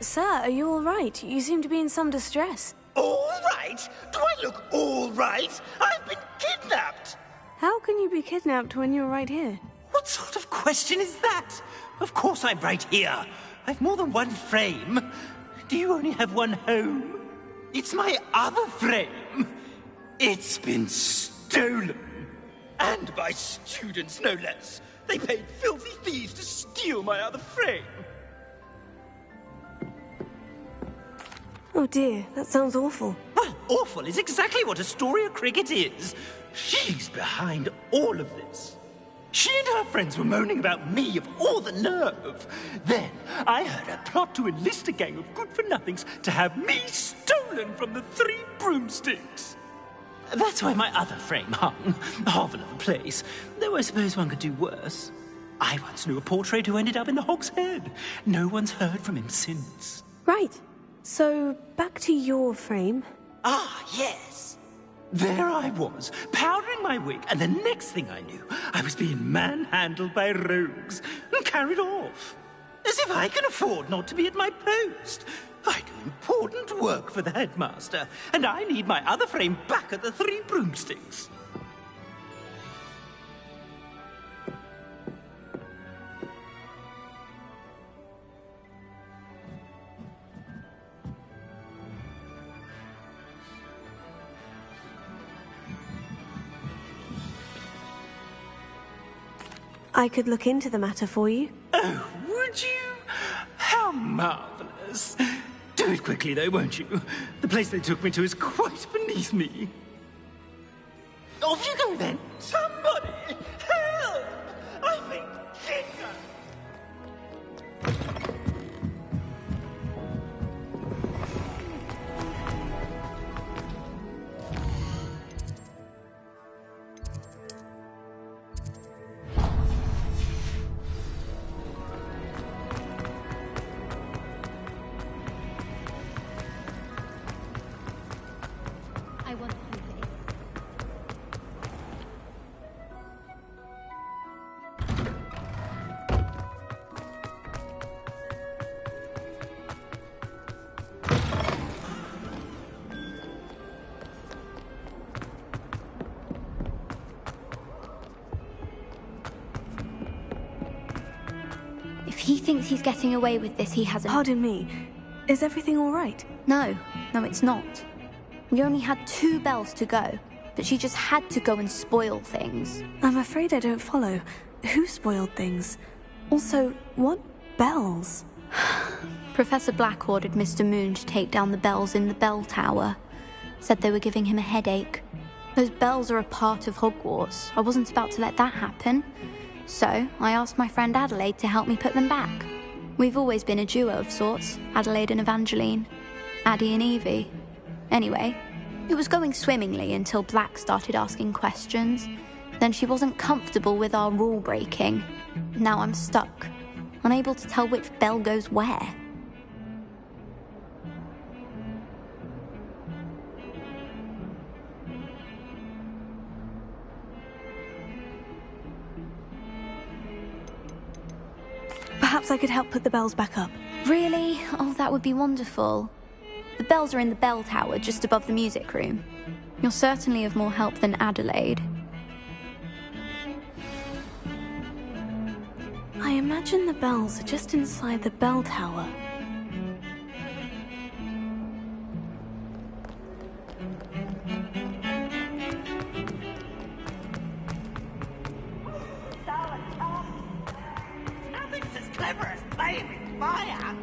Sir, are you all right? You seem to be in some distress. All right? Do I look all right? I've been kidnapped! How can you be kidnapped when you're right here? What sort of question is that? Of course I'm right here. I've more than one frame. Do you only have one home? It's my other frame. It's been stolen. And by students, no less. They paid filthy thieves to steal my other frame. Oh dear, that sounds awful. Well, awful is exactly what Astoria Cricket is. She's behind all of this. She and her friends were moaning about me, of all the nerve. Then I heard her plot to enlist a gang of good-for-nothings to have me stolen from the Three Broomsticks. That's why my other frame hung, half of the place, though I suppose one could do worse. I once knew a portrait who ended up in the Hog's Head. No one's heard from him since. Right. So, back to your frame. Ah, yes. There I was, powdering my wig, and the next thing I knew, I was being manhandled by rogues and carried off. As if I can afford not to be at my post. I do important work for the headmaster, and I need my other frame back at the Three Broomsticks. I could look into the matter for you. Oh, would you? How marvelous. Do it quickly, though, won't you? The place they took me to is quite beneath me. Off you go, then. Somebody, help! I've been kidnapped! If he thinks he's getting away with this, he hasn't. Pardon me. Is everything all right? No, it's not. We only had 2 bells to go, but she just had to go and spoil things. I'm afraid I don't follow. Who spoiled things? Also, what bells? Professor Black ordered Mr. Moon to take down the bells in the bell tower. Said they were giving him a headache. Those bells are a part of Hogwarts. I wasn't about to let that happen. So, I asked my friend Adelaide to help me put them back. We've always been a duo of sorts, Adelaide and Evangeline. Addie and Evie. Anyway, it was going swimmingly until Black started asking questions. Then she wasn't comfortable with our rule breaking. Now I'm stuck, unable to tell which bell goes where. Perhaps I could help put the bells back up. Really? Oh, that would be wonderful. The bells are in the bell tower just above the music room. You're certainly of more help than Adelaide. I imagine the bells are just inside the bell tower. Nothing's as clever as playing with fire.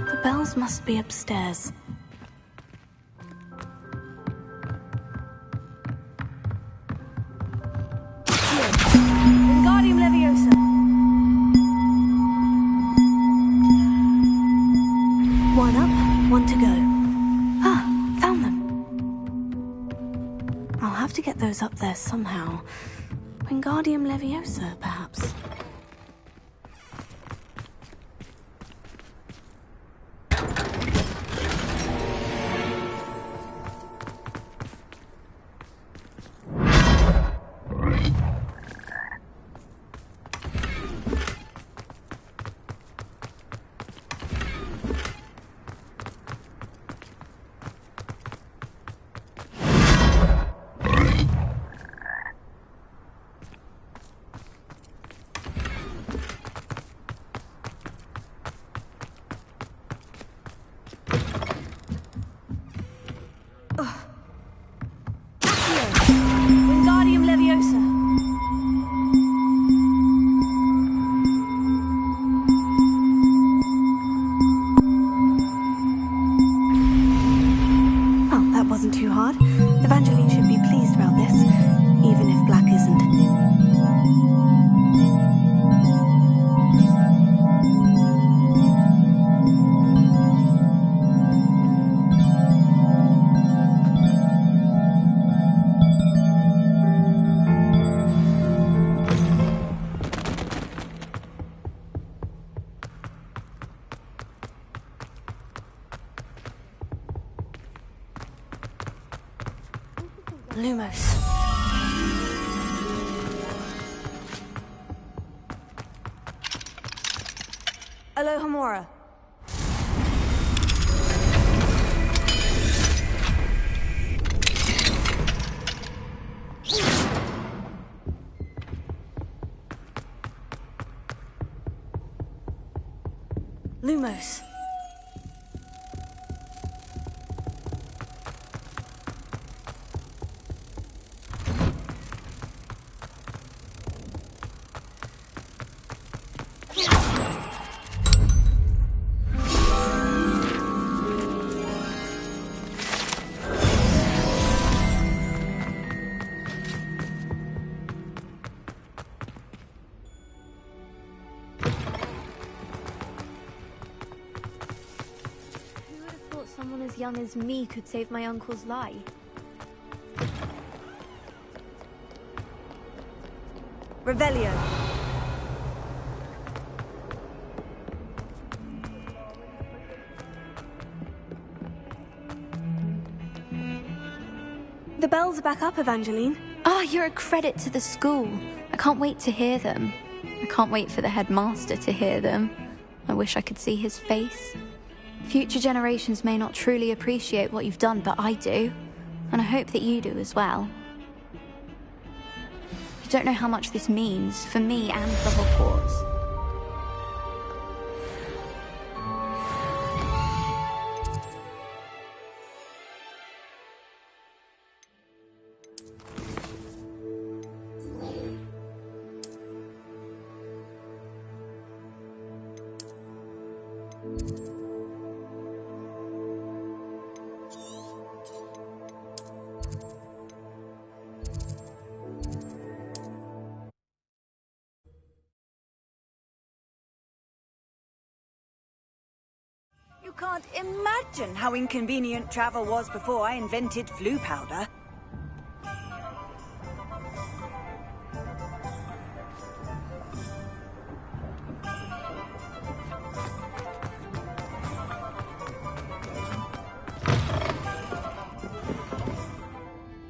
The bells must be upstairs. Wingardium Leviosa. One up, one to go. Ah, found them. I'll have to get those up there somehow. Wingardium Leviosa, perhaps. Wingardium Leviosa. Well, that wasn't too hard. Evangeline should be pleased about this, even if Black isn't. Lumos. Alohomora. Lumos. Someone as young as me could save my uncle's life. Revelio. The bells are back up, Evangeline. Ah, you're a credit to the school. I can't wait to hear them. I can't wait for the headmaster to hear them. I wish I could see his face. Future generations may not truly appreciate what you've done, but I do. And I hope that you do as well. You don't know how much this means for me and for Hogwarts. can't imagine how inconvenient travel was before I invented flu powder.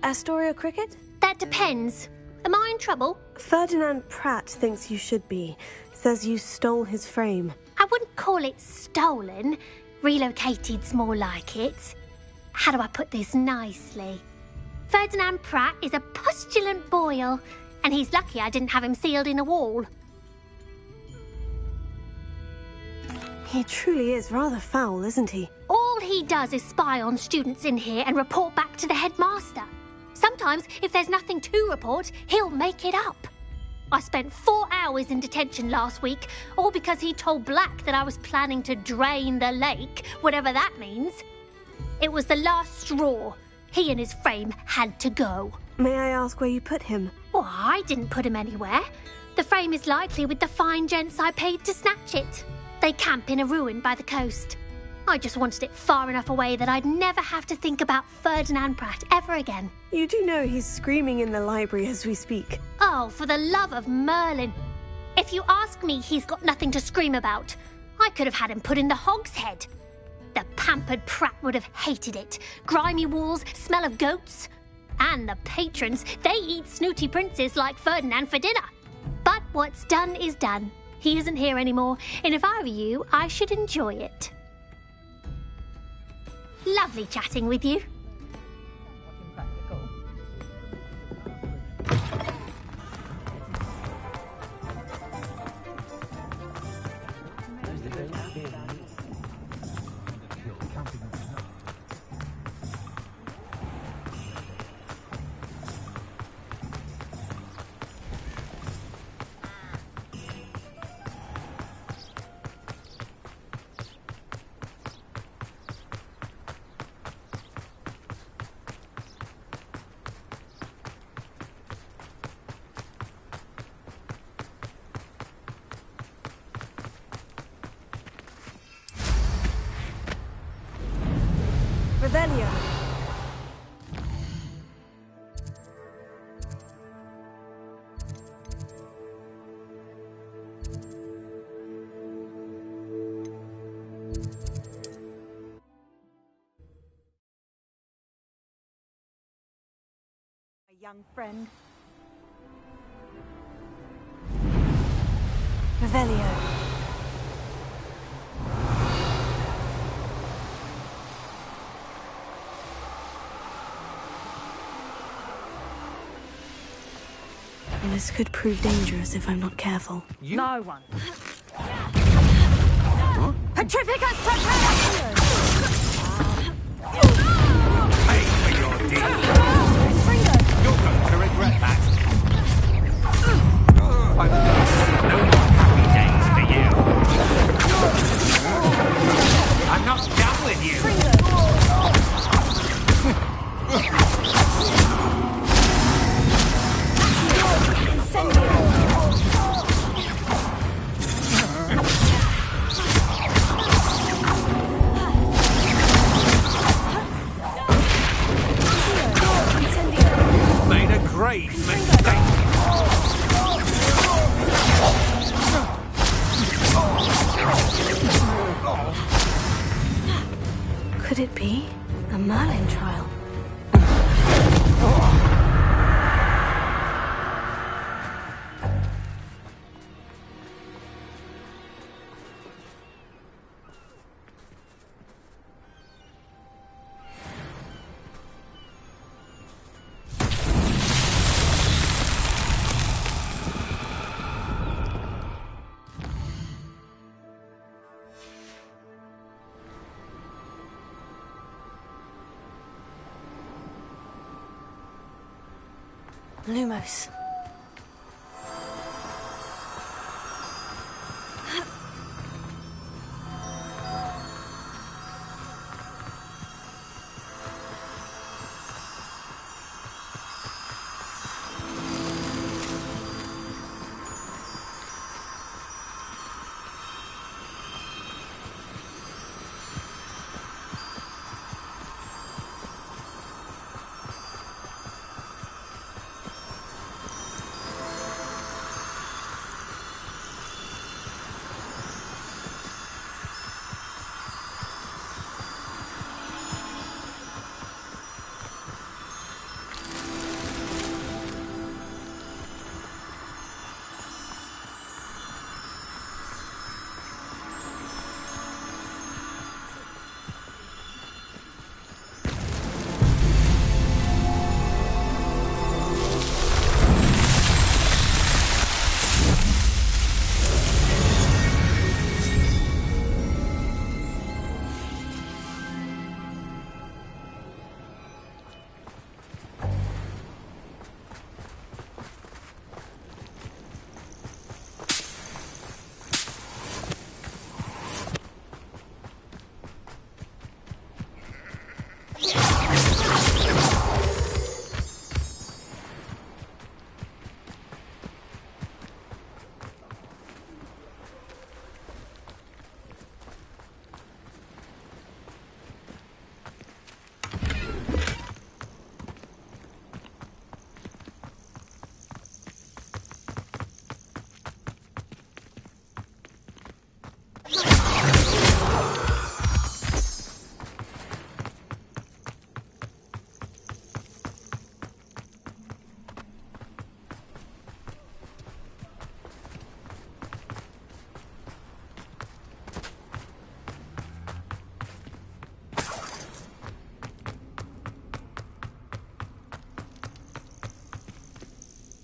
Astoria Cricket? That depends. Am I in trouble? Ferdinand Pratt thinks you should be. Says you stole his frame. I wouldn't call it stolen. Relocated's more like it. How do I put this nicely? Ferdinand Pratt is a postulant boil, and he's lucky I didn't have him sealed in a wall. He truly is rather foul, isn't he? All he does is spy on students in here and report back to the headmaster. Sometimes, if there's nothing to report, he'll make it up. I spent 4 hours in detention last week, all because he told Black that I was planning to drain the lake, whatever that means. It was the last straw. He and his frame had to go. May I ask where you put him? Well, I didn't put him anywhere. The frame is likely with the fine gents I paid to snatch it. They camp in a ruin by the coast. I just wanted it far enough away that I'd never have to think about Ferdinand Pratt ever again. You do know he's screaming in the library as we speak. Oh, for the love of Merlin. If you ask me, he's got nothing to scream about. I could have had him put in the hogshead. The pampered Pratt would have hated it. Grimy walls, smell of goats. And the patrons, they eat snooty princes like Ferdinand for dinner. But what's done is done. He isn't here anymore, and if I were you, I should enjoy it. Lovely chatting with you. Revelio. A young friend. Revelio. This could prove dangerous if I'm not careful. No one. Petrificus prepare! Pay for your deeds. You're going to regret that. No more happy days for you. I'm not done with you. Made a grave mistake. Could it be a Merlin trial? Lumos.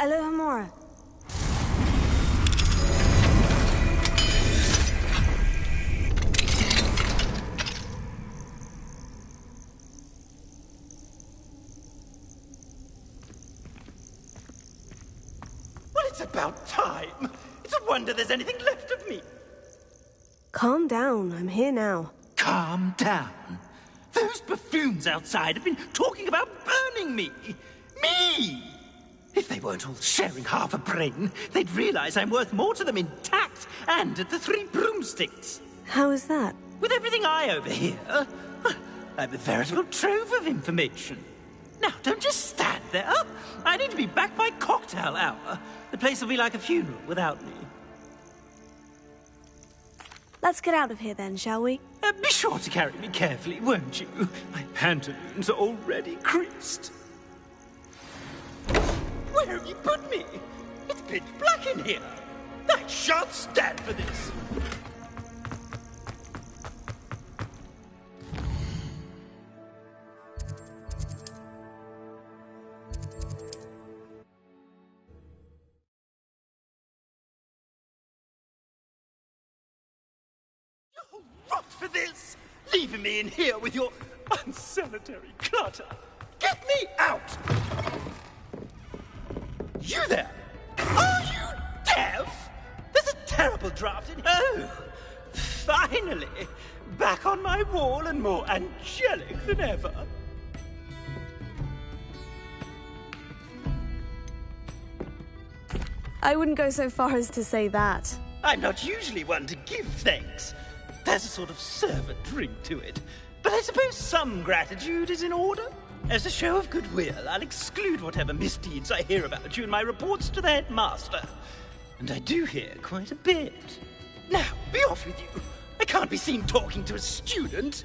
Alohomora. Well, it's about time. It's a wonder there's anything left of me. Calm down, I'm here now. Calm down. Those buffoons outside have been talking about burning me. Me! If they weren't all sharing half a brain, they'd realize I'm worth more to them intact and at the 3 broomsticks. How is that? With everything I overhear, I'm a veritable trove of information. Now, don't just stand there. I need to be back by cocktail hour. The place will be like a funeral without me. Let's get out of here then, shall we? Be sure to carry me carefully, won't you? My pantaloons are already creased. Where have you put me? It's pitch black in here. I shan't stand for this. You're rot for this! Leaving me in here with your unsanitary clutter. Get me out! You there! Are you deaf? There's a terrible draft in. Oh! Finally! Back on my wall and more angelic than ever. I wouldn't go so far as to say that. I'm not usually one to give thanks. There's a sort of servant ring to it. But I suppose some gratitude is in order. As a show of goodwill, I'll exclude whatever misdeeds I hear about you in my reports to the headmaster. And I do hear quite a bit. Now, be off with you. I can't be seen talking to a student.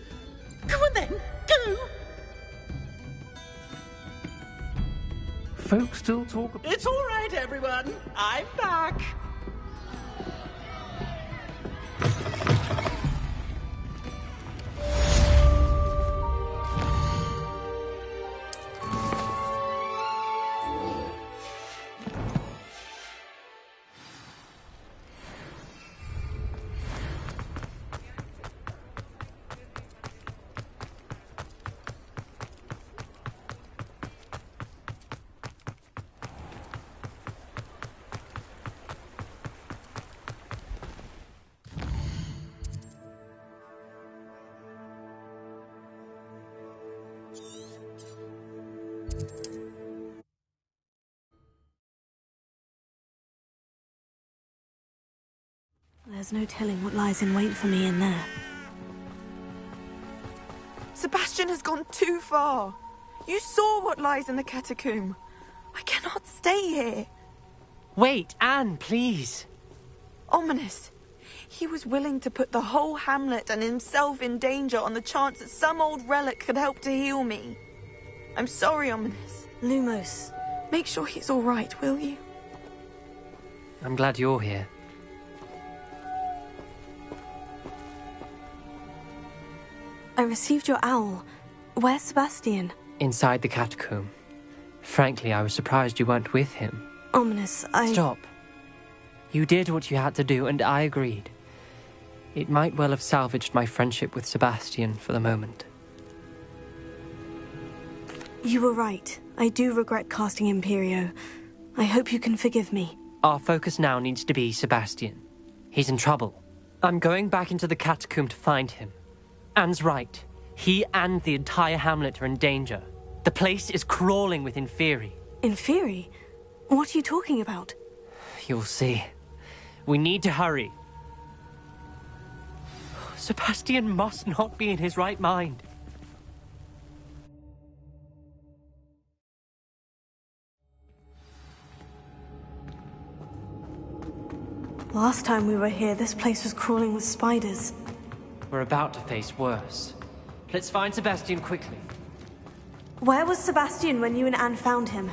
Go on then, go! Folks still talk... It's all right, everyone. I'm back. There's no telling what lies in wait for me in there. Sebastian has gone too far. You saw what lies in the catacomb. I cannot stay here. Wait, Anne, please. Ominous. He was willing to put the whole hamlet and himself in danger on the chance that some old relic could help to heal me. I'm sorry, Ominous. Lumos. Make sure he's all right, will you? I'm glad you're here. I received your owl. Where's Sebastian? Inside the catacomb. Frankly, I was surprised you weren't with him. Ominous, Stop. You did what you had to do, and I agreed. It might well have salvaged my friendship with Sebastian for the moment. You were right. I do regret casting Imperio. I hope you can forgive me. Our focus now needs to be Sebastian. He's in trouble. I'm going back into the catacomb to find him. Anne's right. He and the entire hamlet are in danger. The place is crawling with Inferi. Inferi? What are you talking about? You'll see. We need to hurry. Sebastian must not be in his right mind. Last time we were here, this place was crawling with spiders. We're about to face worse. Let's find Sebastian quickly. Where was Sebastian when you and Anne found him?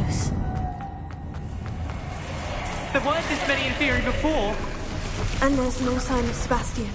Lumos. There weren't this many Inferi before. And there's no sign of Sebastian.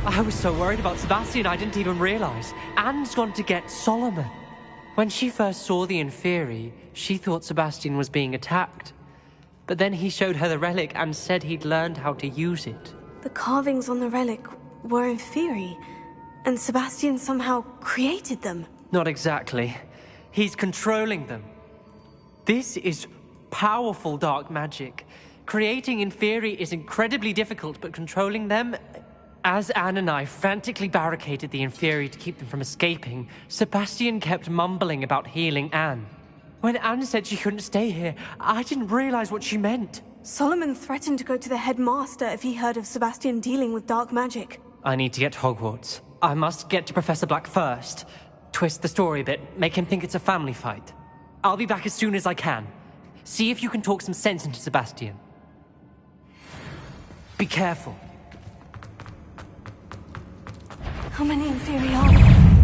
I was so worried about Sebastian I didn't even realize. Anne's gone to get Solomon. When she first saw the Inferi, she thought Sebastian was being attacked. But then he showed her the relic and said he'd learned how to use it. The carvings on the relic were Inferi, and Sebastian somehow created them. Not exactly. He's controlling them. This is powerful dark magic. Creating Inferi is incredibly difficult, but controlling them... As Anne and I frantically barricaded the Inferi to keep them from escaping, Sebastian kept mumbling about healing Anne. When Anne said she couldn't stay here, I didn't realize what she meant. Solomon threatened to go to the headmaster if he heard of Sebastian dealing with dark magic. I need to get to Hogwarts. I must get to Professor Black first. Twist the story a bit, make him think it's a family fight. I'll be back as soon as I can. See if you can talk some sense into Sebastian. Be careful. How many Inferi are there?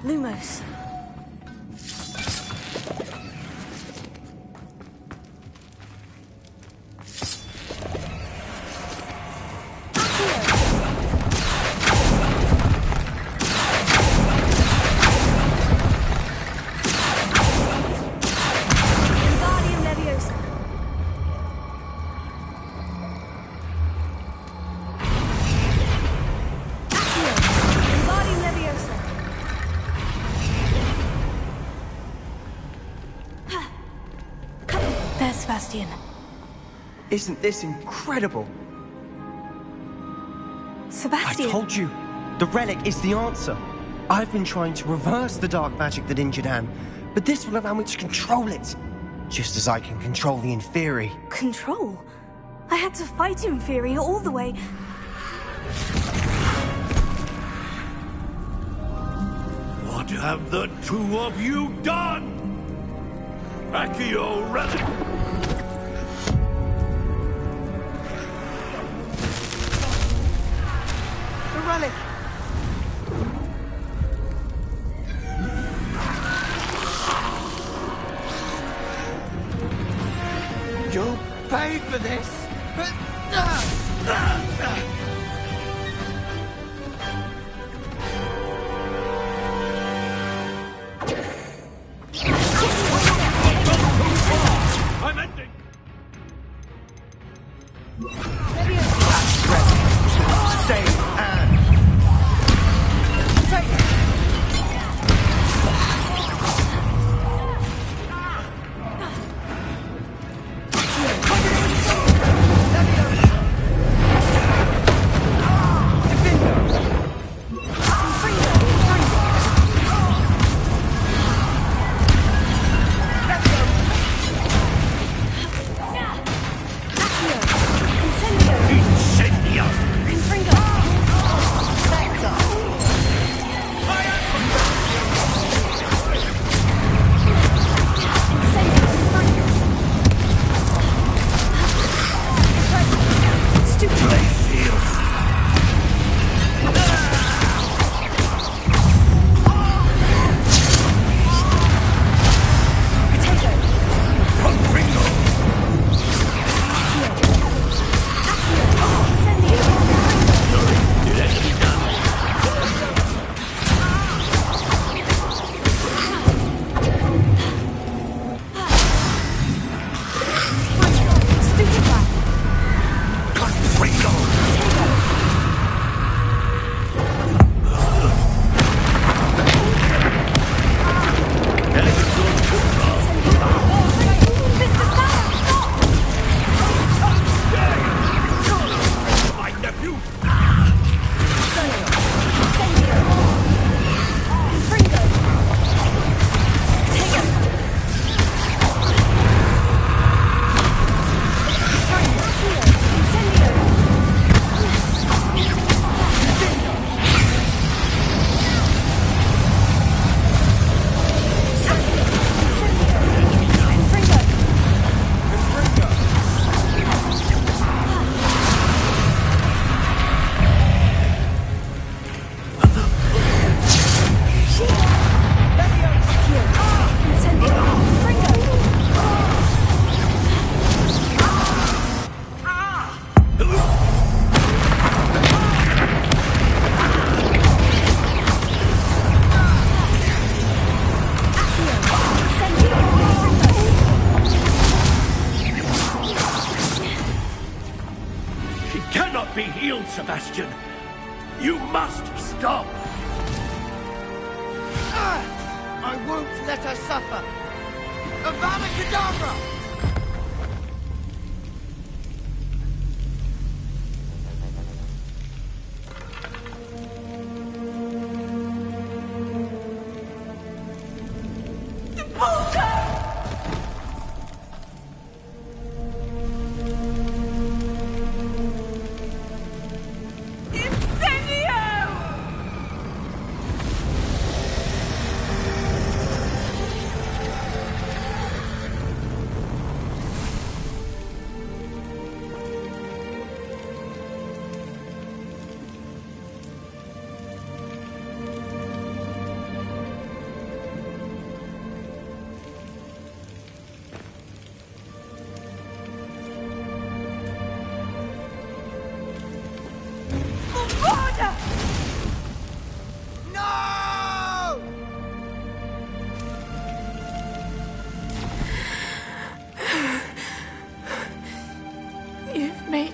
Lumos. There's Sebastian. Isn't this incredible? Sebastian! I told you, the relic is the answer. I've been trying to reverse the dark magic that injured Anne, but this will allow me to control it. Just as I can control the Inferi. Control? I had to fight Inferi all the way... What have the two of you done? Accio relic! The relic! You'll pay for this! I'm ending! That's ready. Save Anne. Be healed, Sebastian. You must stop. I won't let her suffer. Avada Kedavra!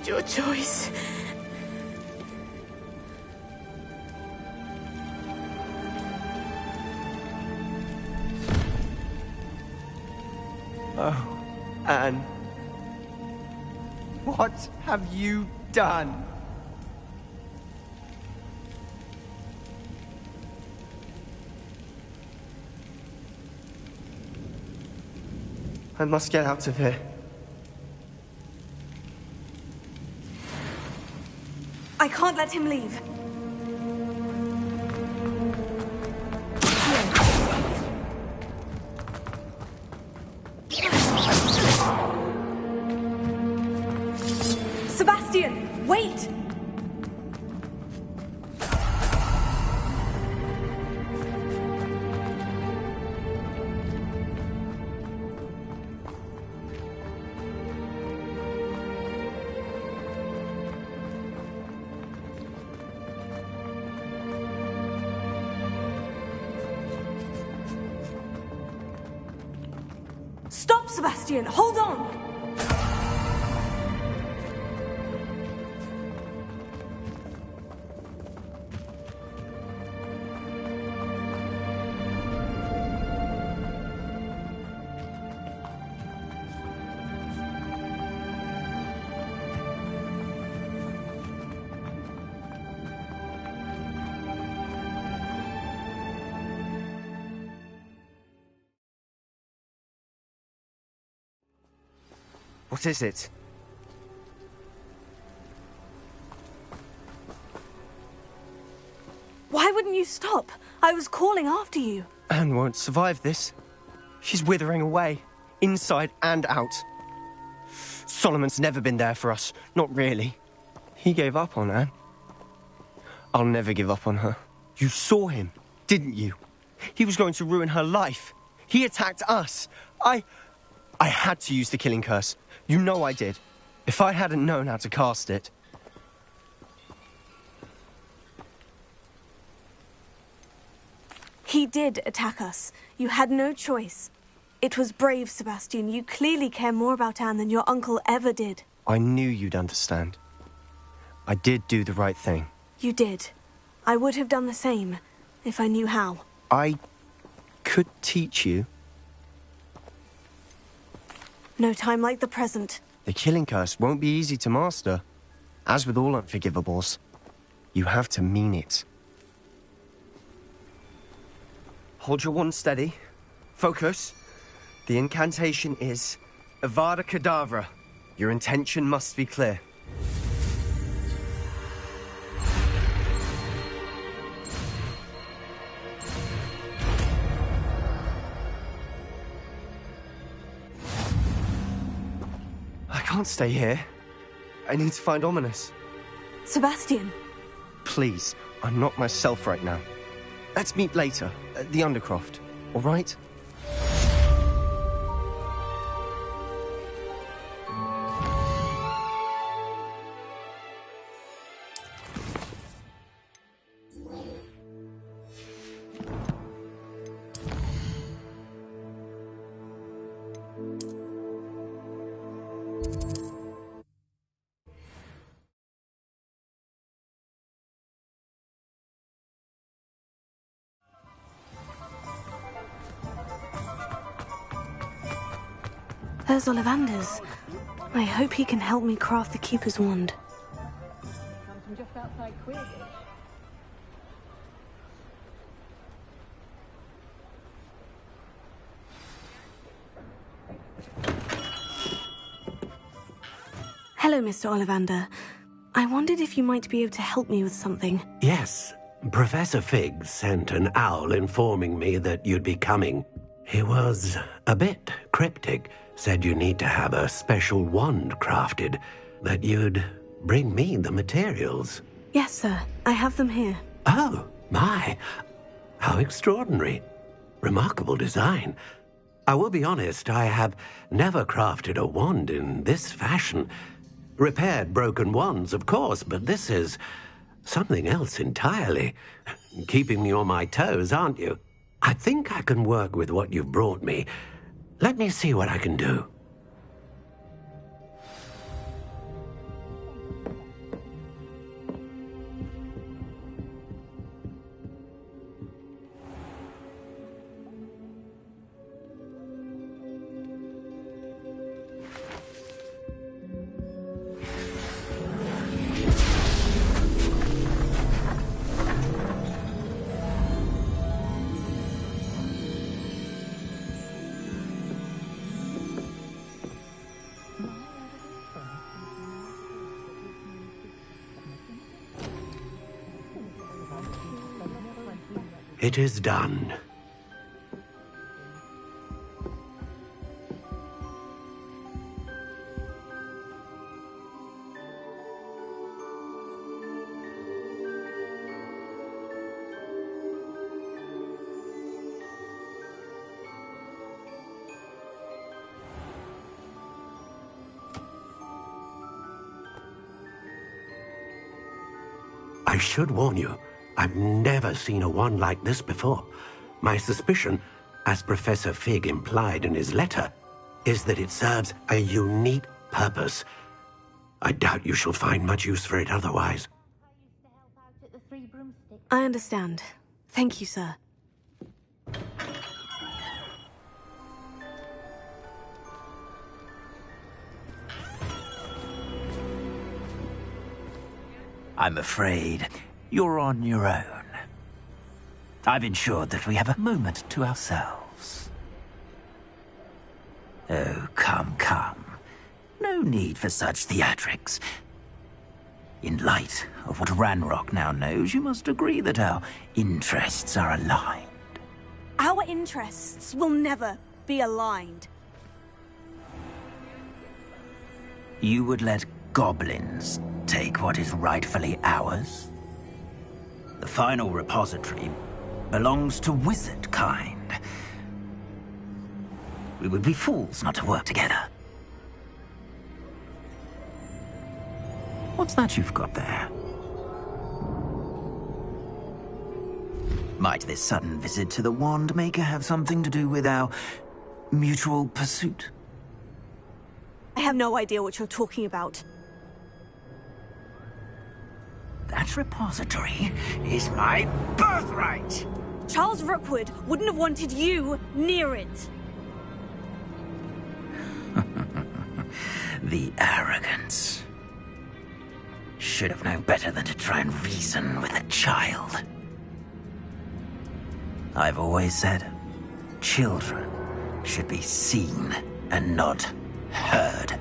Your choice. Oh, Anne. What have you done? I must get out of here. I can't let him leave. Sebastian, wait! Stop, Sebastian! Hold on! What is it? Why wouldn't you stop? I was calling after you. Anne won't survive this. She's withering away, inside and out. Solomon's never been there for us. Not really. He gave up on Anne. I'll never give up on her. You saw him, didn't you? He was going to ruin her life. He attacked us. I had to use the killing curse. You know I did. If I hadn't known how to cast it... He did attack us. You had no choice. It was brave, Sebastian. You clearly care more about Anne than your uncle ever did. I knew you'd understand. I did do the right thing. You did. I would have done the same, if I knew how. I could teach you. No time like the present. The killing curse won't be easy to master. As with all unforgivables, you have to mean it. Hold your wand steady. Focus. The incantation is Avada Kedavra. Your intention must be clear. I can't stay here. I need to find Ominous. Sebastian. Please, I'm not myself right now. Let's meet later, at the Undercroft, all right? There's Ollivander's. I hope he can help me craft the Keeper's wand. Comes from just outside Quidditch. Hello, Mr. Ollivander. I wondered if you might be able to help me with something. Yes. Professor Fig sent an owl informing me that you'd be coming. He was a bit cryptic. Said you need to have a special wand crafted, that you'd bring me the materials. Yes, sir. I have them here. Oh, my. How extraordinary. Remarkable design. I will be honest, I have never crafted a wand in this fashion. Repaired broken wands, of course, but this is something else entirely. Keeping me on my toes, aren't you? I think I can work with what you've brought me. Let me see what I can do. It is done. I should warn you. I've never seen a wand like this before. My suspicion, as Professor Fig implied in his letter, is that it serves a unique purpose. I doubt you shall find much use for it otherwise. I understand. Thank you, sir. I'm afraid you're on your own. I've ensured that we have a moment to ourselves. Oh, come, come. No no need for such theatrics. In light of what Ranrock now knows, you must agree that our interests are aligned. Our interests will never be aligned. You would let goblins take what is rightfully ours? The final repository belongs to wizard kind. We would be fools not to work together. What's that you've got there? Might this sudden visit to the Wand Maker have something to do with our mutual pursuit? I have no idea what you're talking about. That repository is my birthright! Charles Rookwood wouldn't have wanted you near it. The arrogance. Should have known better than to try and reason with a child. I've always said, children should be seen and not heard.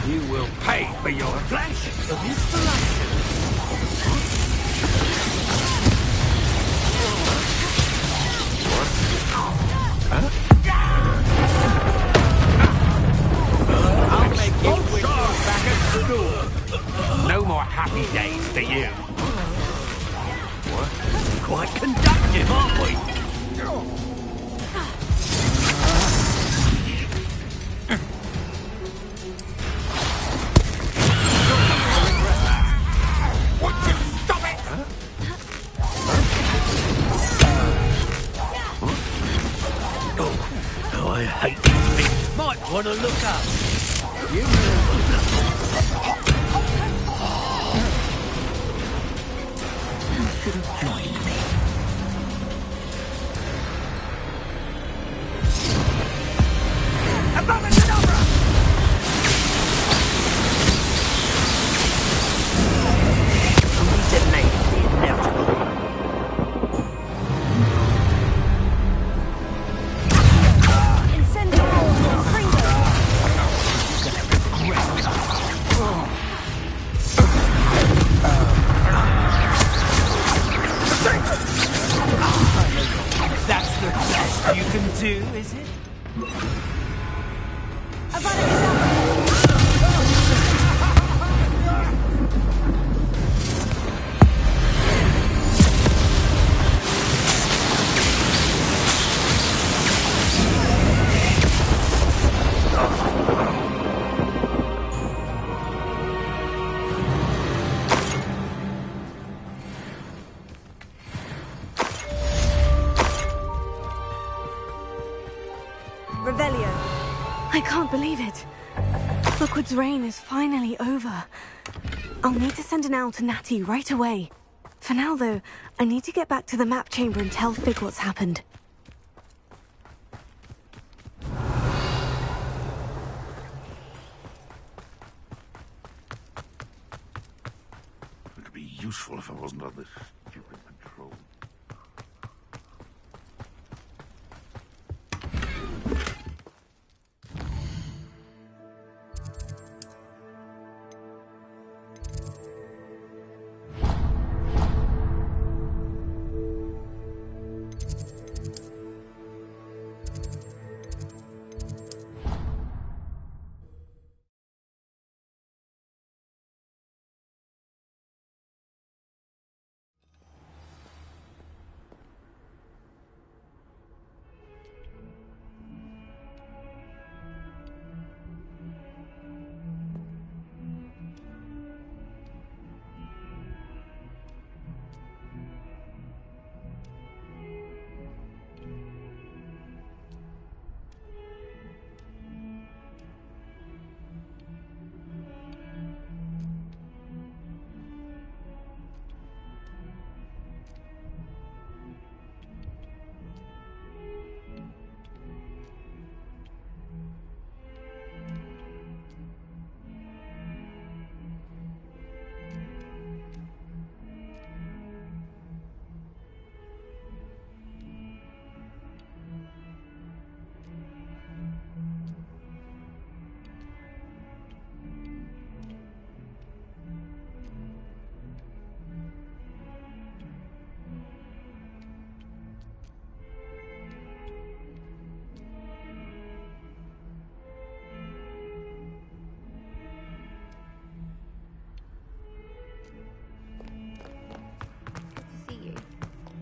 You will pay for your flash of inspiration. I'll make you wish you were back at school. No more happy days for you. What? Quite conductive, aren't we? I hate these things. Might want to look up. You should have joined me. Abominable! We delayed the inevitable. That's the best you can do, is it? Revelio. I can't believe it. Rookwood's reign is finally over. I'll need to send an owl to Natty right away. For now, though, I need to get back to the map chamber and tell Fig what's happened. It could be useful if I wasn't on this stupid patrol.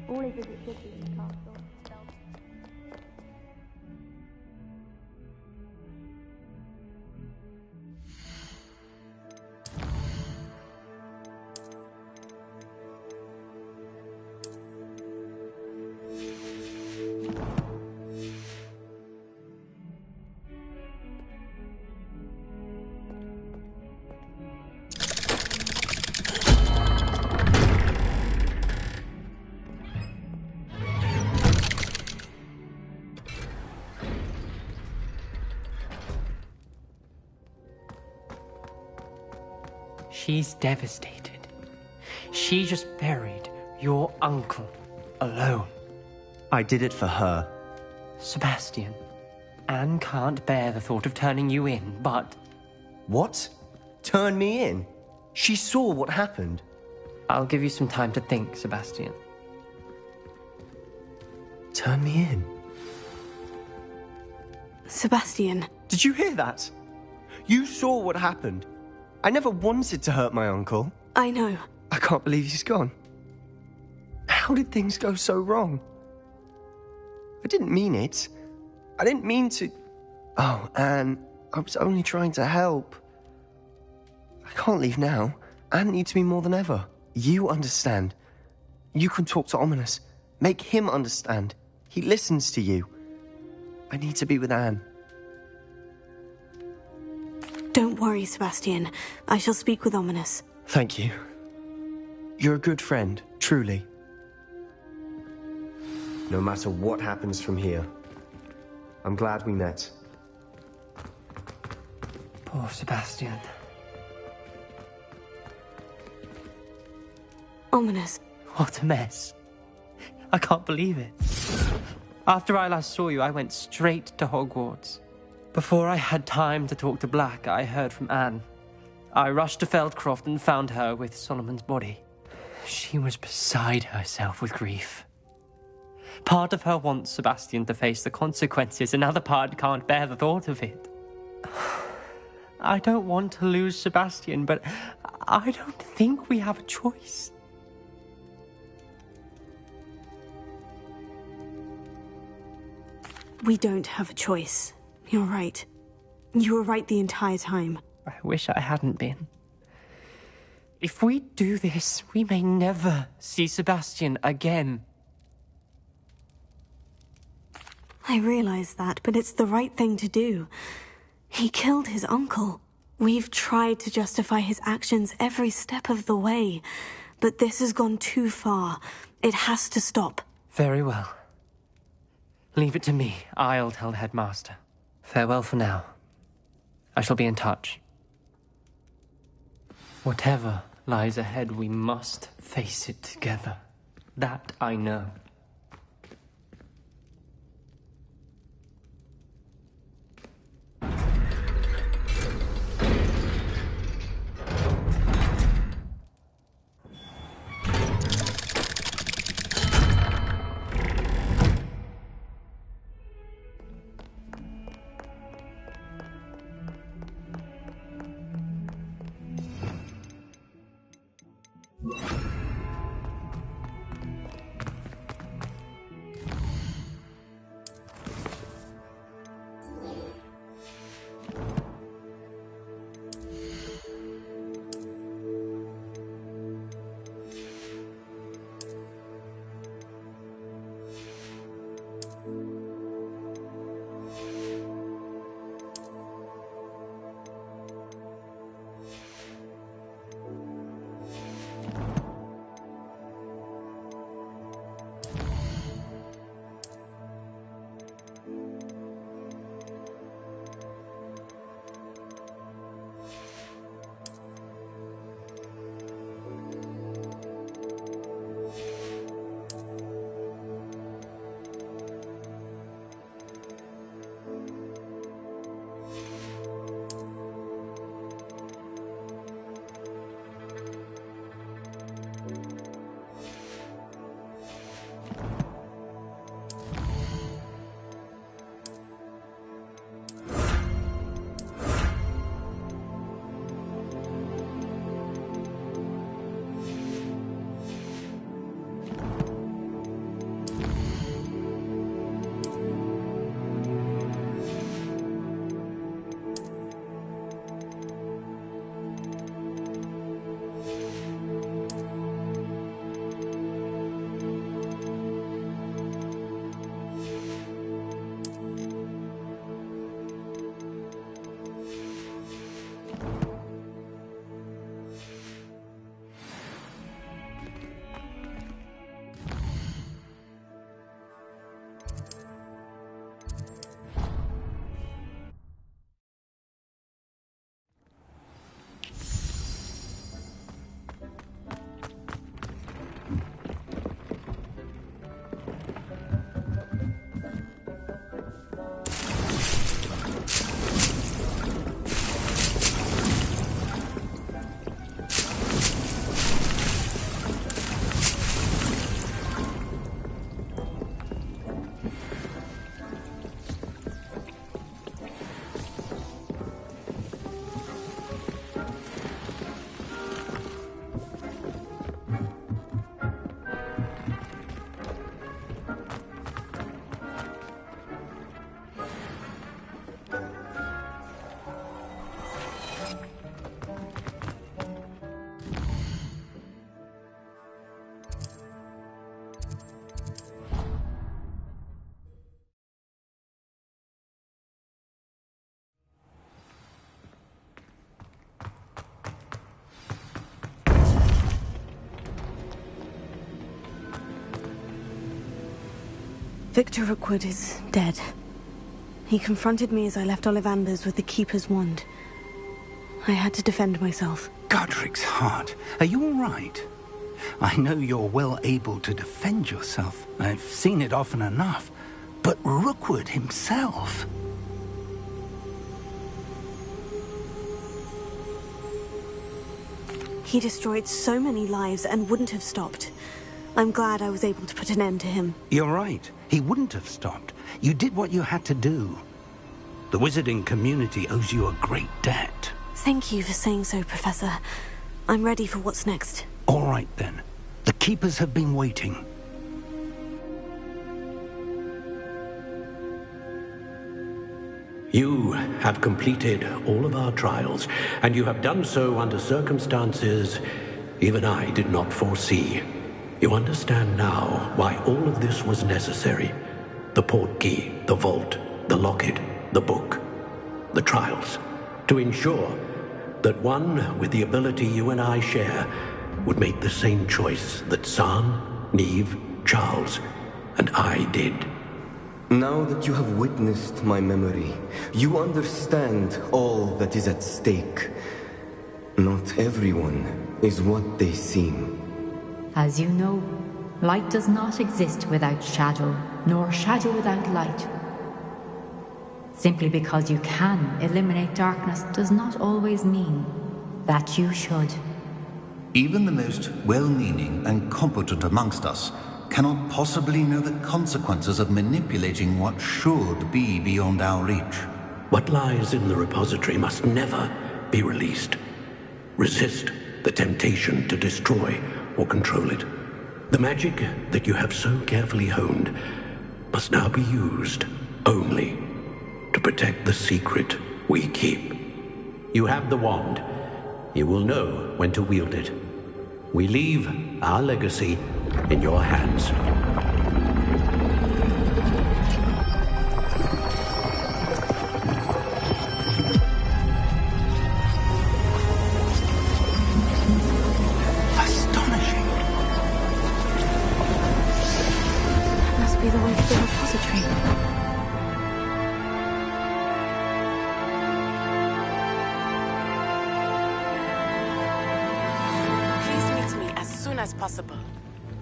All is as it should be in the castle. She's devastated. She just buried your uncle alone. I did it for her. Sebastian, Anne can't bear the thought of turning you in, but... What? Turn me in? She saw what happened. I'll give you some time to think, Sebastian. Turn me in? Sebastian. Did you hear that? You saw what happened. I never wanted to hurt my uncle. I know. I can't believe he's gone. How did things go so wrong? I didn't mean it. I didn't mean to... Oh, Anne, I was only trying to help. I can't leave now. Anne needs me more than ever. You understand. You can talk to Ominous. Make him understand. He listens to you. I need to be with Anne. Don't worry, Sebastian. I shall speak with Ominous. Thank you. You're a good friend, truly. No matter what happens from here, I'm glad we met. Poor Sebastian. Ominous. What a mess. I can't believe it. After I last saw you, I went straight to Hogwarts. Before I had time to talk to Black, I heard from Anne. I rushed to Feldcroft and found her with Solomon's body. She was beside herself with grief. Part of her wants Sebastian to face the consequences, another part can't bear the thought of it. I don't want to lose Sebastian, but I don't think we have a choice. We don't have a choice. You're right. You were right the entire time. I wish I hadn't been. If we do this, we may never see Sebastian again. I realize that, but it's the right thing to do. He killed his uncle. We've tried to justify his actions every step of the way, but this has gone too far. It has to stop. Very well. Leave it to me. I'll tell the headmaster. Farewell for now. I shall be in touch. Whatever lies ahead, we must face it together. That I know. Victor Rookwood is dead. He confronted me as I left Ollivander's with the Keeper's wand. I had to defend myself. Godric's heart. Are you all right? I know you're well able to defend yourself. I've seen it often enough. But Rookwood himself... He destroyed so many lives and wouldn't have stopped. I'm glad I was able to put an end to him. You're right. He wouldn't have stopped. You did what you had to do. The wizarding community owes you a great debt. Thank you for saying so, Professor. I'm ready for what's next. All right, then. The Keepers have been waiting. You have completed all of our trials, and you have done so under circumstances even I did not foresee. You understand now why all of this was necessary. The portkey, the vault, the locket, the book, the trials. To ensure that one with the ability you and I share would make the same choice that San, Neve, Charles, and I did. Now that you have witnessed my memory, you understand all that is at stake. Not everyone is what they seem. As you know, light does not exist without shadow, nor shadow without light. Simply because you can eliminate darkness does not always mean that you should. Even the most well-meaning and competent amongst us cannot possibly know the consequences of manipulating what should be beyond our reach. What lies in the repository must never be released. Resist the temptation to destroy or control it. The magic that you have so carefully honed must now be used only to protect the secret we keep. You have the wand. You will know when to wield it. We leave our legacy in your hands. Astonishing. That must be the way to the repository. As possible.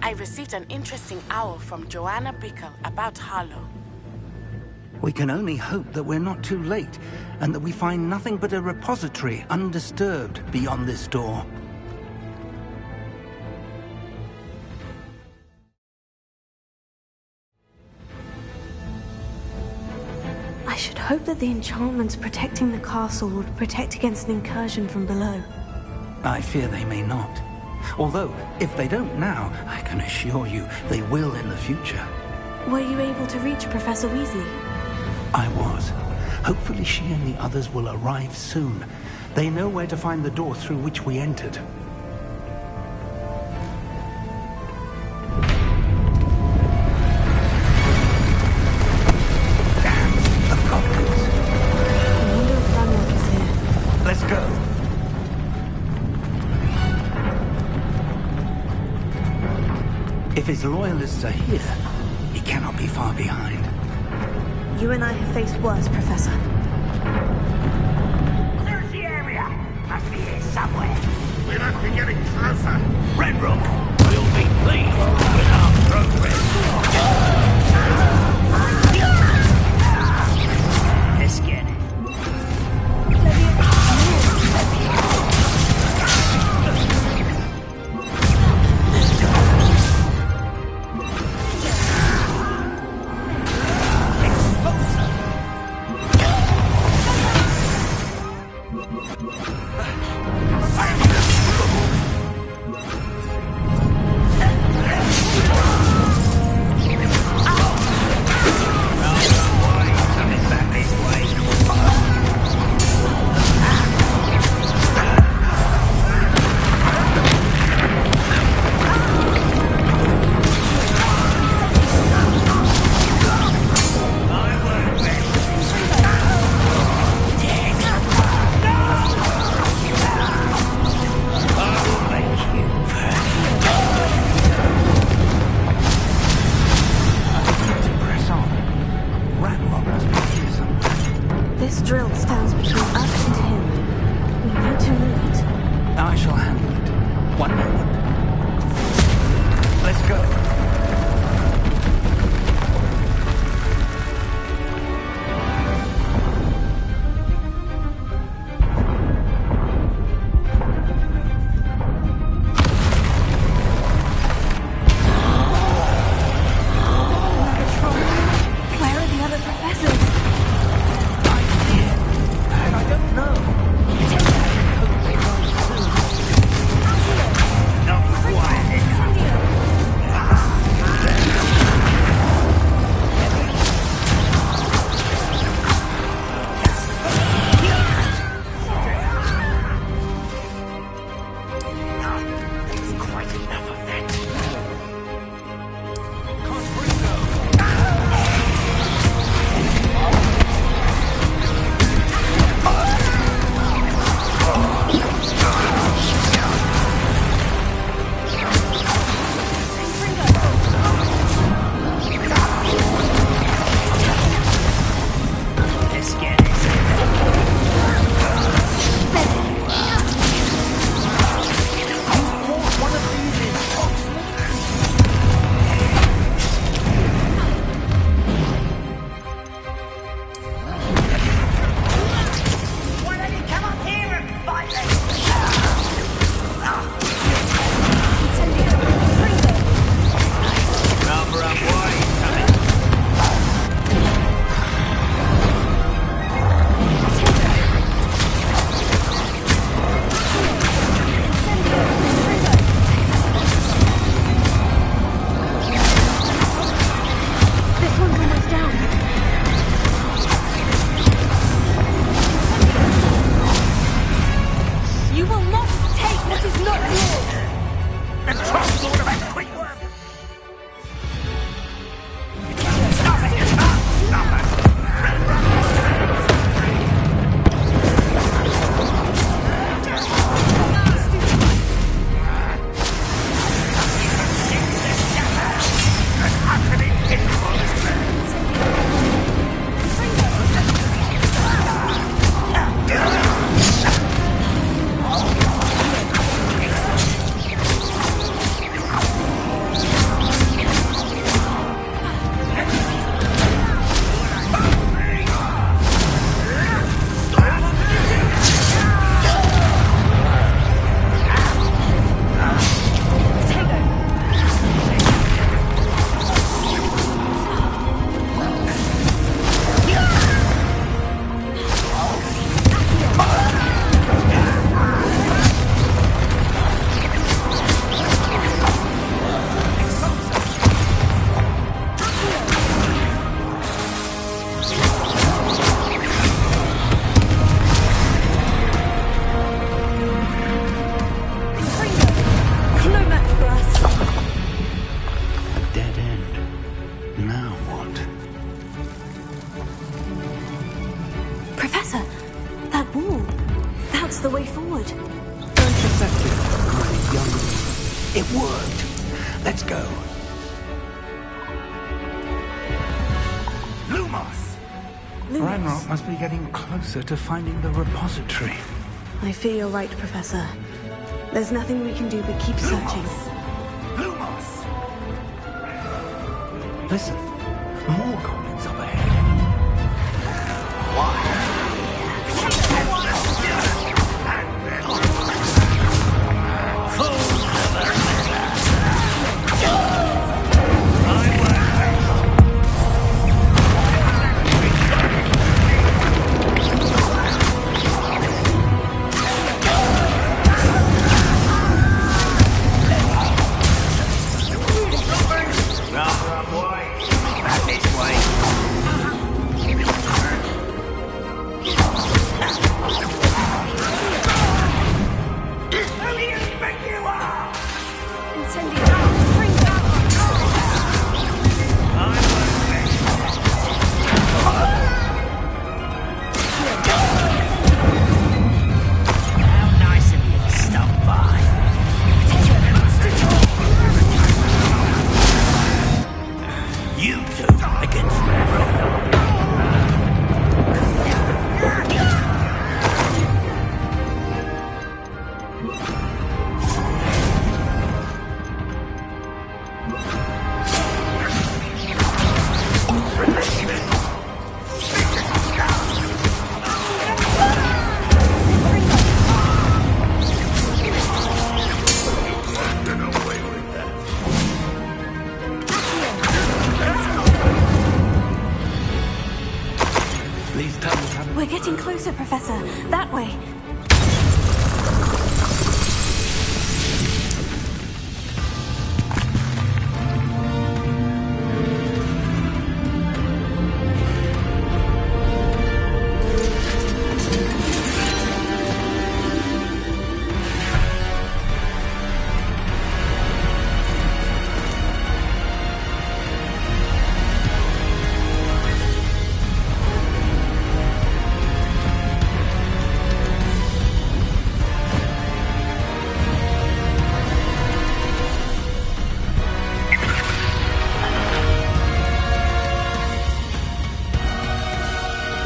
I received an interesting owl from Joanna Bickle about Harlow. We can only hope that we're not too late, and that we find nothing but a repository undisturbed beyond this door. I should hope that the enchantments protecting the castle would protect against an incursion from below. I fear they may not. Although, if they don't now, I can assure you they will in the future. Were you able to reach Professor Weasley? I was. Hopefully she and the others will arrive soon. They know where to find the door through which we entered. Damn, the goblins. I wonder if Ranrock is here. Let's go. If his loyalists are here, he cannot be far behind. You and I have faced worse, Professor. There's the area. Must be here somewhere. We must be getting closer. Ranrock will be pleased with our progress. Let's get it. The trust lord of that quick work! It worked. Let's go. Lumos! Ranrock must be getting closer to finding the repository. I fear you're right, Professor. There's nothing we can do but keep searching. Lumos! Listen, more goblins up ahead. We're getting closer, Professor. That way.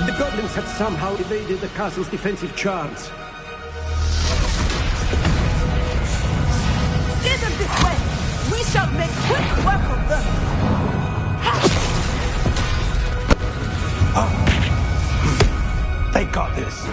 The goblins have somehow evaded the castle's defensive charms. Steer them this way! We shall make quick work of them! They got this.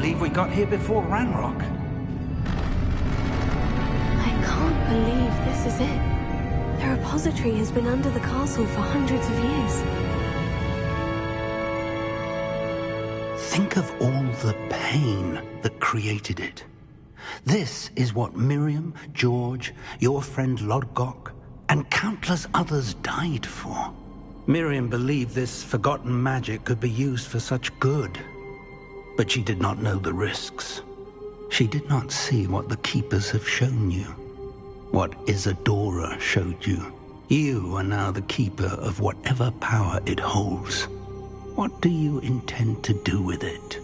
believe we got here before Ranrock. I can't believe this is it. The repository has been under the castle for hundreds of years. Think of all the pain that created it. This is what Miriam, George, your friend Lodgok, and countless others died for. Miriam believed this forgotten magic could be used for such good. But she did not know the risks. She did not see what the Keepers have shown you. What Isadora showed you. You are now the Keeper of whatever power it holds. What do you intend to do with it?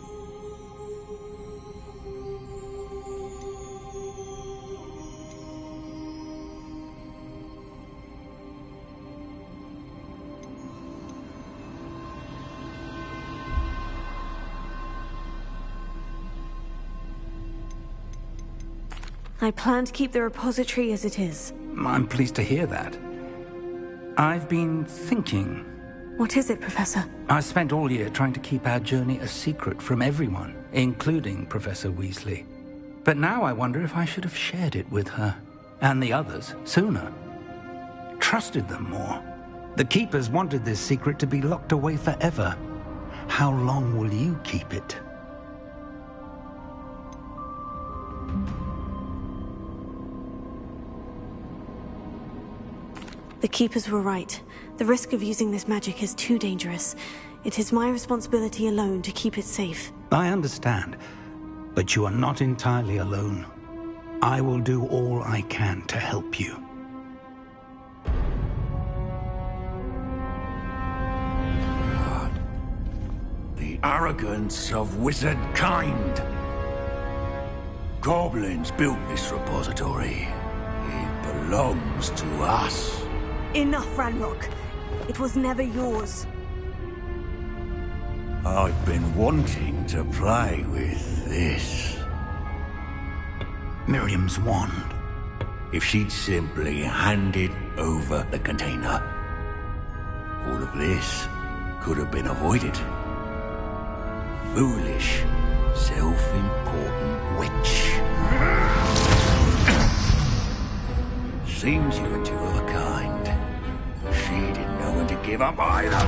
I plan to keep the repository as it is. I'm pleased to hear that. I've been thinking. What is it, Professor? I spent all year trying to keep our journey a secret from everyone, including Professor Weasley. But now I wonder if I should have shared it with her, and the others, sooner. Trusted them more. The Keepers wanted this secret to be locked away forever. How long will you keep it? The Keepers were right. The risk of using this magic is too dangerous. It is my responsibility alone to keep it safe. I understand, but you are not entirely alone. I will do all I can to help you. God. The arrogance of wizard kind. Goblins built this repository. It belongs to us. Enough, Ranrock. It was never yours. I've been wanting to play with this. Miriam's wand. If she'd simply handed over the container, all of this could have been avoided. Foolish, self-important witch. Seems you were two of a kind. She didn't know when to give up either.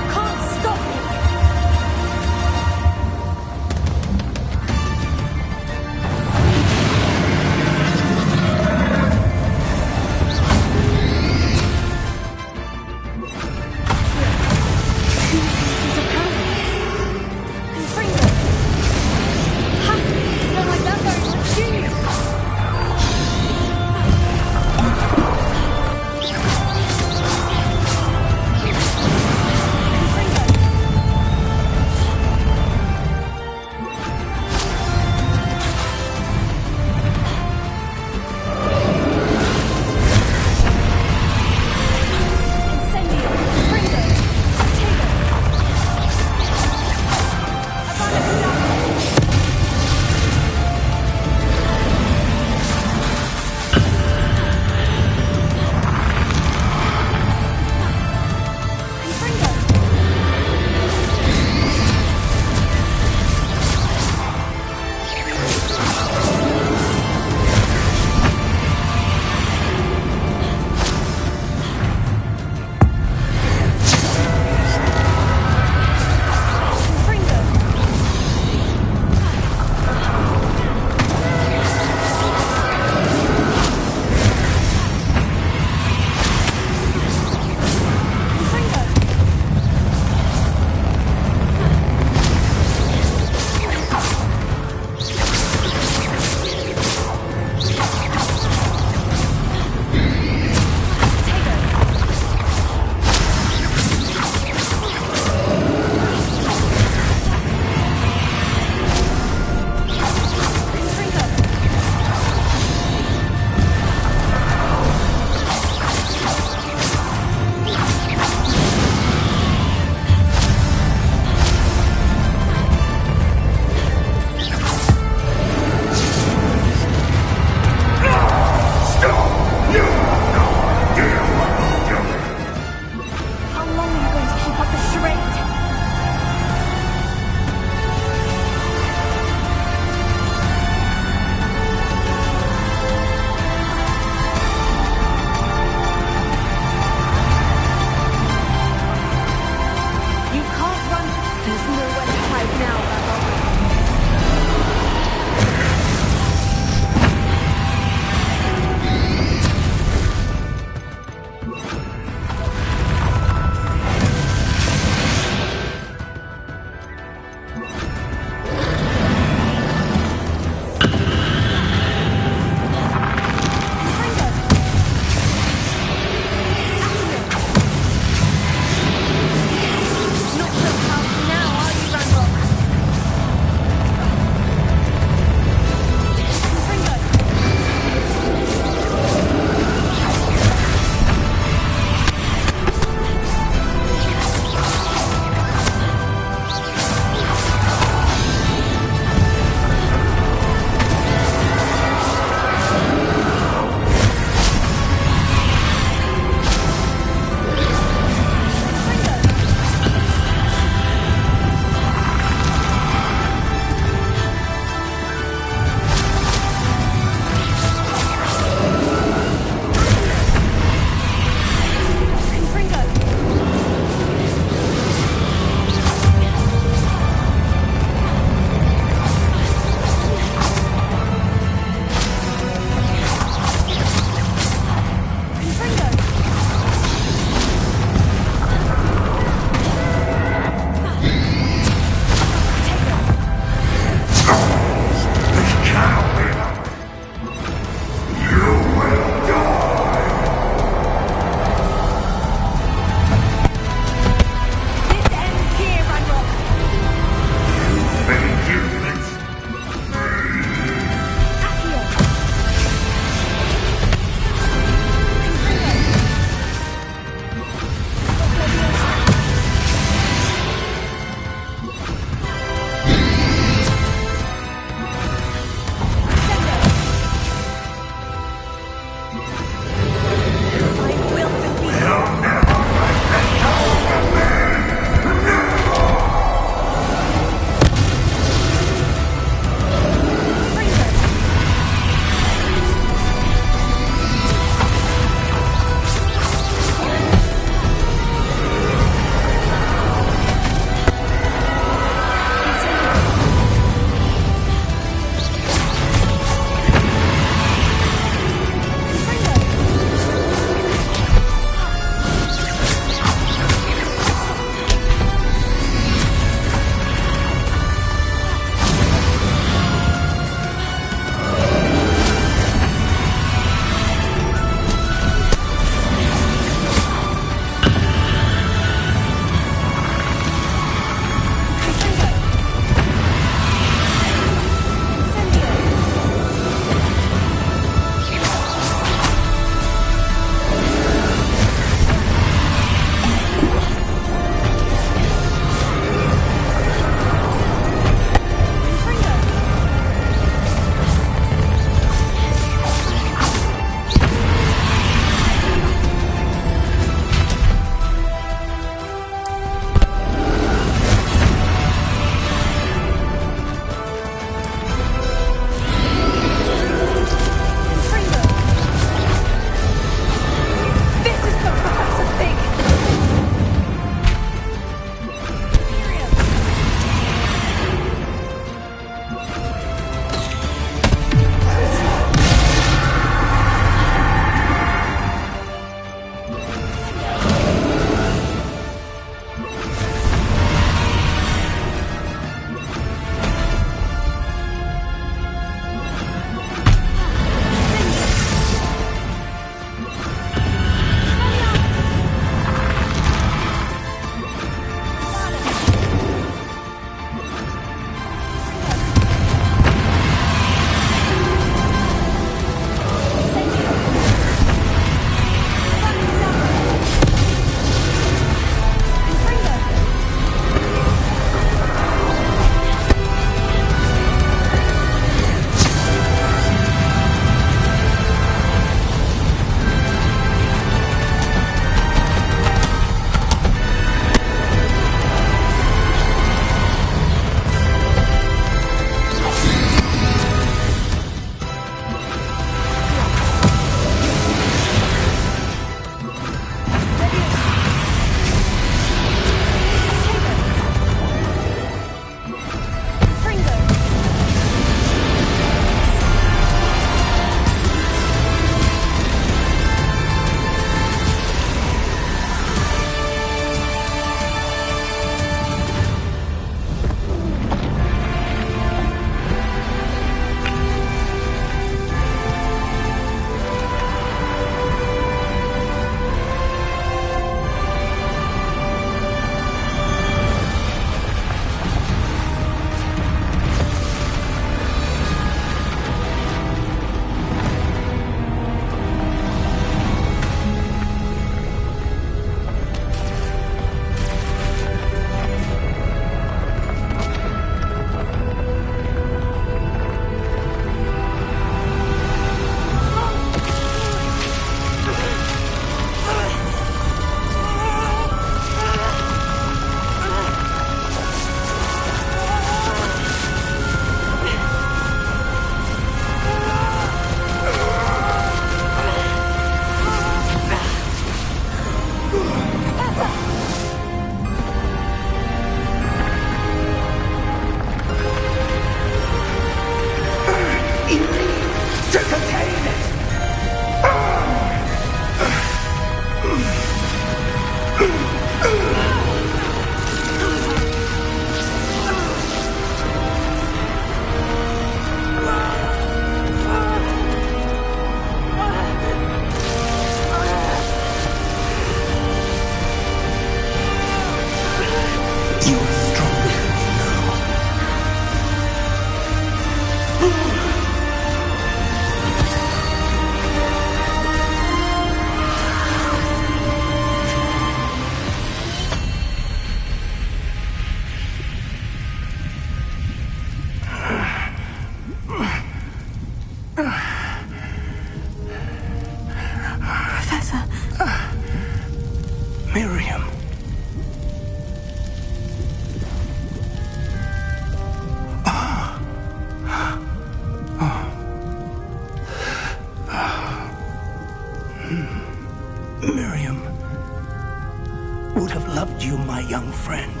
young friend.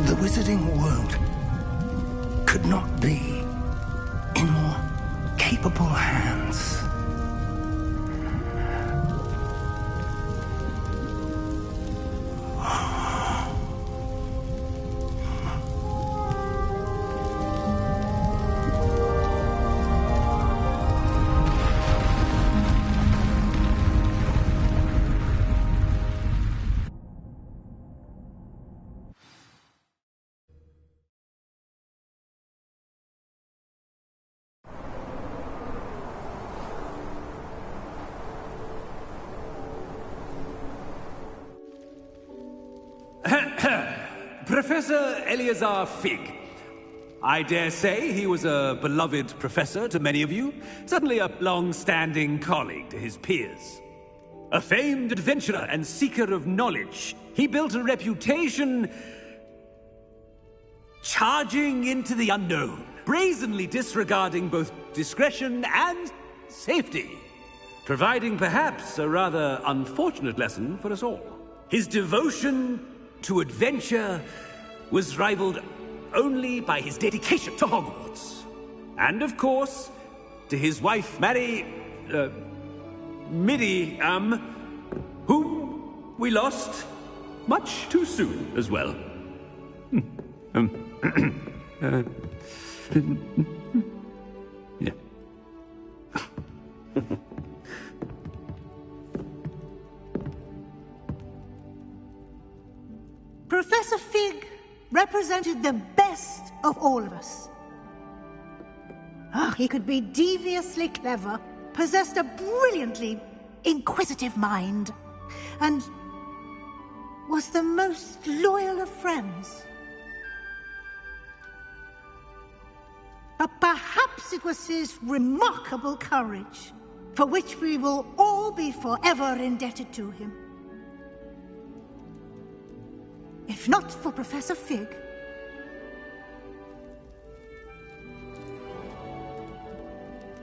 The wizarding world could not be in more capable hands. Professor Eleazar Fig. I dare say he was a beloved professor to many of you, certainly a long-standing colleague to his peers. A famed adventurer and seeker of knowledge, he built a reputation charging into the unknown, brazenly disregarding both discretion and safety, providing perhaps a rather unfortunate lesson for us all. His devotion to adventure was rivaled only by his dedication to Hogwarts. And of course, to his wife, Midi, whom we lost much too soon as well. Yeah. Professor Fig represented the best of all of us. He could be deviously clever, possessed a brilliantly inquisitive mind, and was the most loyal of friends. But perhaps it was his remarkable courage, for which we will all be forever indebted to him. If not for Professor Fig,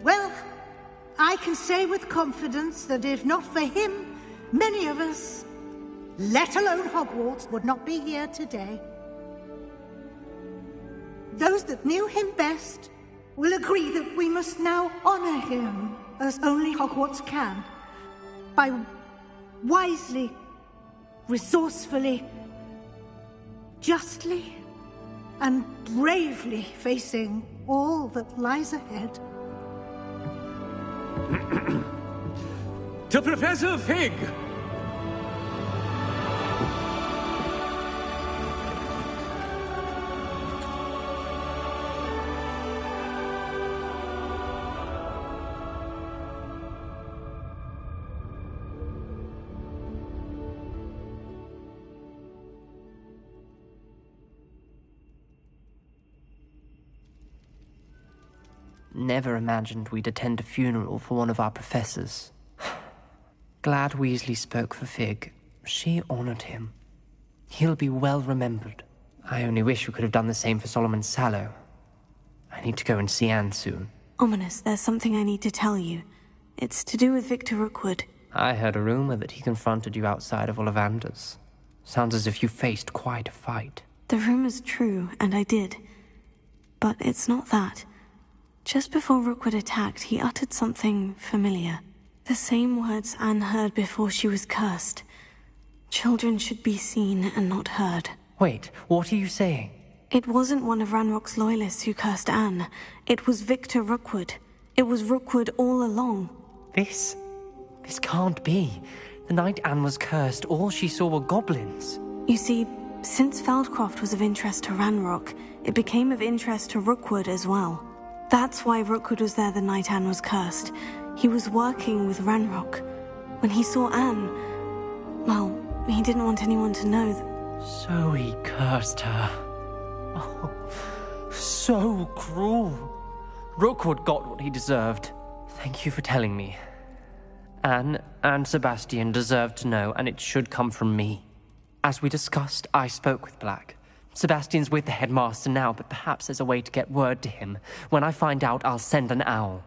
well, I can say with confidence that if not for him, many of us, let alone Hogwarts, would not be here today. Those that knew him best will agree that we must now honor him as only Hogwarts can, by wisely, resourcefully, justly and bravely facing all that lies ahead. To Professor Fig! Never imagined we'd attend a funeral for one of our professors. Glad Weasley spoke for Fig. She honored him. He'll be well remembered. I only wish we could have done the same for Solomon Sallow. I need to go and see Anne soon. Ominous, there's something I need to tell you. It's to do with Victor Rookwood. I heard a rumor that he confronted you outside of Ollivander's. Sounds as if you faced quite a fight. The rumor's true, and I did. But it's not that. Just before Rookwood attacked, he uttered something familiar. The same words Anne heard before she was cursed. Children should be seen and not heard. Wait, what are you saying? It wasn't one of Ranrock's loyalists who cursed Anne. It was Victor Rookwood. It was Rookwood all along. This can't be. The night Anne was cursed, all she saw were goblins. You see, since Feldcroft was of interest to Ranrock, it became of interest to Rookwood as well. That's why Rookwood was there the night Anne was cursed. He was working with Ranrock. When he saw Anne, well, he didn't want anyone to know that... So he cursed her. Oh, so cruel. Rookwood got what he deserved. Thank you for telling me. Anne and Sebastian deserved to know, and it should come from me. As we discussed, I spoke with Black. Sebastian's with the headmaster now, but perhaps there's a way to get word to him. When I find out, I'll send an owl.